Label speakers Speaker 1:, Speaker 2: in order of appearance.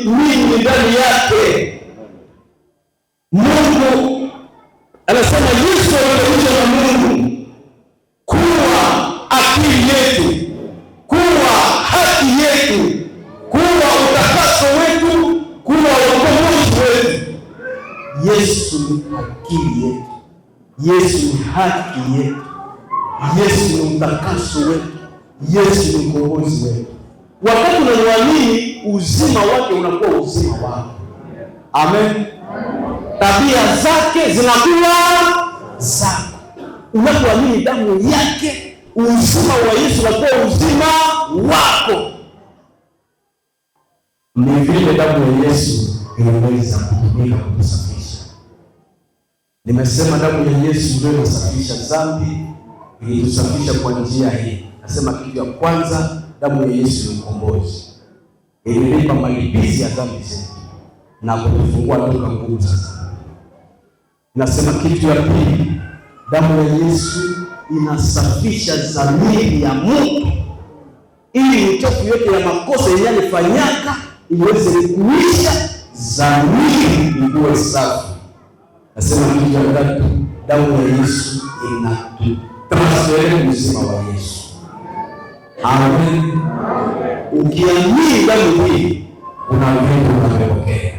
Speaker 1: mimi ndani yake. Mungu anasema Yesu alikuja na Mungu kuwa akili yetu, kuwa haki yetu, kuwa utakaso wetu, kuwa ukombozi wetu. Yesu ni akili yetu, Yesu ni haki yetu, Yesu ni utakaso wetu, Yesu ni ukombozi wetu. Wakati unamwamini, uzima wake unakuwa uzima wako. Amen. Tabia zake zinakuwa zako. Unapoamini damu yake, uzima wa Yesu unakuwa uzima wako. Ni vile damu ya Yesu inaweza kutumika kutusafisha. Nimesema damu ya Yesu ndio inasafisha dhambi, ilitusafisha kwa njia hii. Nasema kitu ya kwanza, damu ya Yesu ni ukombozi. Ililipa malipizi ya dhambi zetu na kutufungua toka nguvu za dhambi. Nasema kitu ya pili, damu ya Yesu inasafisha dhamiri ya mtu ili uchafu yote ya makosa yanayofanyika iweze kuisha, dhamiri iwe safi. Nasema kitu ya tatu, damu ya Yesu inatutransferi uzima wa Yesu. Amen. Ukiamini damu hii, una vitu unapokea.